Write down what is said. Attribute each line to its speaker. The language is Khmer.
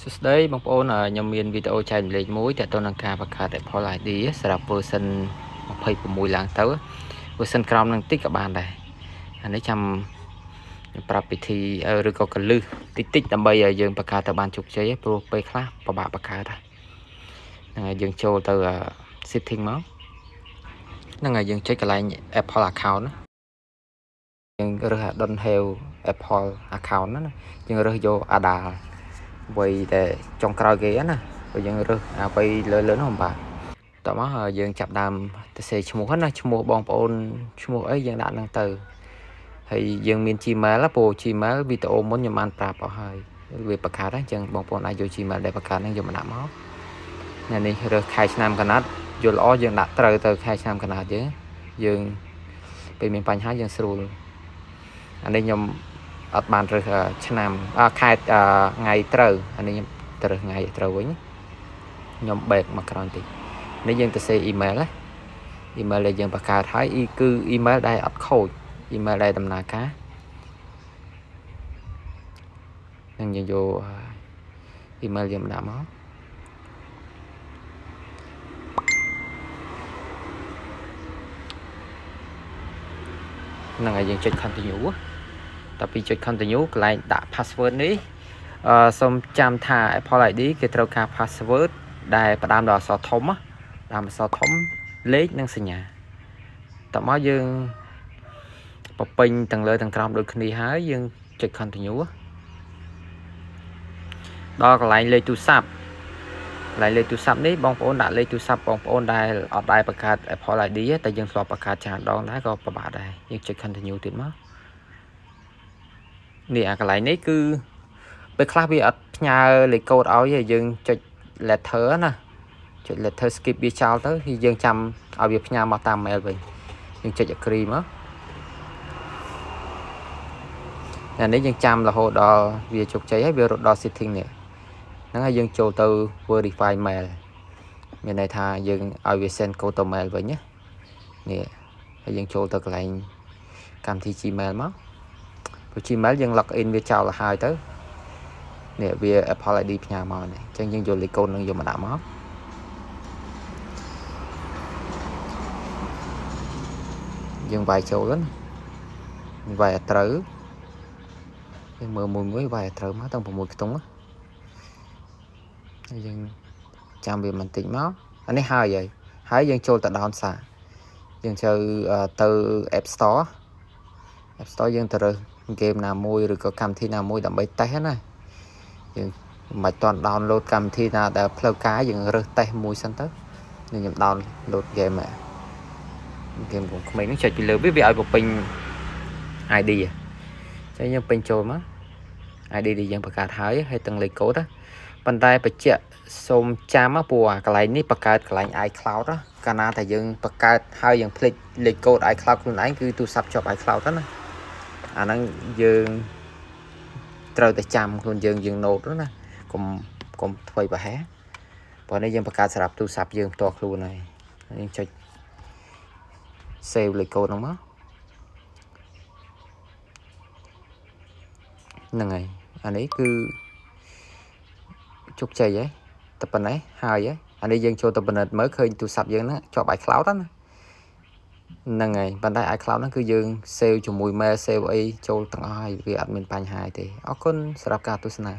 Speaker 1: សួស្តីបងប្អូនខ្ញុំមានវីដេអូចែករំលែកមួយទាក់ទងនឹងការបង្កើត Apple ID សម្រាប់ version 26ឡើងទៅ version ក្រោមនឹងតិចក៏បានដែរអានេះចាំប្រាប់ពិធីឬក៏កលឹះតិចដើម្បីឲ្យយើងបង្កើតទៅបានជោគជ័យព្រោះពេលខ្លះពិបាកបង្កើតហ្នឹងហើយយើងចូលទៅ setting មកហ្នឹងហើយយើងចុចកន្លែង Apple account ណាយើងរើស don't have Apple account ណាយើងរើសយក Ada អ្វីតែចុងក្រោយគេណាបើយើងរើសអ្វីលើនោះមិនបាទតោះមកយើងចាប់ដើមទៅសេឈ្មោះណាឈ្មោះបងប្អូនឈ្មោះអីយើងដាក់ហ្នឹងទៅហើយយើងមាន Gmail ព្រោះ Gmail វីដេអូមុនខ្ញុំបានប្រាប់អស់ហើយវាបង្កើតអញ្ចឹងបងប្អូនអាចយក Gmail ដែលបង្កើតហ្នឹងយកមកដាក់មកនេះរើសខែឆ្នាំកណាត់យល់ល្អយើងដាក់ត្រូវទៅខែឆ្នាំកណាត់យើងពេលមានបញ្ហាយើងស្រួលអានេះខ្ញុំអត់បានរើសឆ្នាំខែថ្ងៃត្រូវអានេះខ្ញុំទៅរើសថ្ងៃត្រូវវិញខ្ញុំបែកមកក្រោយតិចនេះយើងទៅសេ email ណា email ដែលយើងបង្កើតហើយគឺ email ដែលអត់ខូច email ដែលដំណើរការនឹងយើងយក email យើងដាក់មកហ្នឹងហើយយើងចុច continue តទៅពីចុច continue កន្លែងដាក់ password នេះសូមចាំថា Apple ID គេត្រូវការ password ដែលផ្ដើមដោយអក្សរធំដើមអក្សរធំលេខនិងសញ្ញាតមកយើងបំពេញទាំងលើទាំងក្រោមដូចគ្នាហើយយើងចុច continue ដល់កន្លែងលេខទូរស័ព្ទនេះបងប្អូនដាក់លេខទូរស័ព្ទបងប្អូនដែលអត់ដែរបង្កើត Apple ID តែយើងធ្លាប់បង្កើតច្រើនដងដែរក៏ពិបាកដែរយើងចុច continue ទៀតមកនេះអាកន្លែងនេះគឺពេលខ្លះវាអត់ផ្ញើលេខកូដឲ្យទេយើងចុច letter ណាចុច letter skip វាចោលទៅthìយើងចាំឲ្យវាផ្ញើមកតាម mail វិញយើងចុច agree មកអានេះយើងចាំរហូតដល់វាជោគជ័យហើយវារត់ដល់ setting នេះហ្នឹងហើយយើងចូលទៅ verify mail មានន័យថាយើងឲ្យវា send កូដទៅ mail វិញណានេះហើយយើងចូលទៅកន្លែងកម្មវិធី Gmail មកព្រោះ Gmail យើង log in វាចោលទៅហើយទៅនេះវា Apple ID ផ្ញើមកនេះអញ្ចឹងយើងយកលេខកូដនឹងយកមកដាក់មកយើងវាយចូលណាវាយឲ្យត្រូវយើងមើលមួយវាយឲ្យត្រូវមកទាំង6ខ្ទង់ហើយយើងចាំវាបន្តិចមកអានេះហើយយើងចូលទៅ down សារយើងទៅ App Store យើងទៅរើស game ណាមួយឬក៏កម្មវិធីណាមួយដើម្បីតេស្តណាយើងមិនតាន់ download កម្មវិធីណាដែលផ្លូវការយើងរើសតេស្តមួយសិនទៅខ្ញុំ download game ของក្មេងនឹងចុចពីលើវាឲ្យបំពេញ ID អញ្ចឹងយើងពេញចូលមក ID ដែលយើងបង្កើតហើយទាំងលេខកូដប៉ុន្តែបញ្ជាក់សូមចាំព្រោះកន្លែងនេះបង្កើតកន្លែង iCloud កាលណាតែយើងបង្កើតហើយយើងភ្លេចលេខកូដ iCloud ខ្លួនឯងគឺទូរស័ព្ទជាប់ iCloud ណាអាហ្នឹងយើងត្រូវតែចាំខ្លួនយើង note ណាកុំធ្វើប្រហែសព្រោះនេះយើងបង្កើតសម្រាប់ទូរស័ព្ទយើងផ្ទាល់ខ្លួនហើយយើងចុច save លេខកូដហ្នឹងមកហ្នឹងហើយអានេះគឺជោគជ័យហើយតែប៉ុណ្ណេះហើយអានេះយើងចូលទៅពិនិត្យមើលឃើញទូរស័ព្ទយើងហ្នឹងជាប់ iCloud ណាហ្នឹងហើយប៉ុន្តែ iCloud ហ្នឹងគឺយើង save ជាមួយ mail save អីចូលទាំងអស់ហើយវាអត់មានបញ្ហាទេអរគុណសម្រាប់ការទស្សនា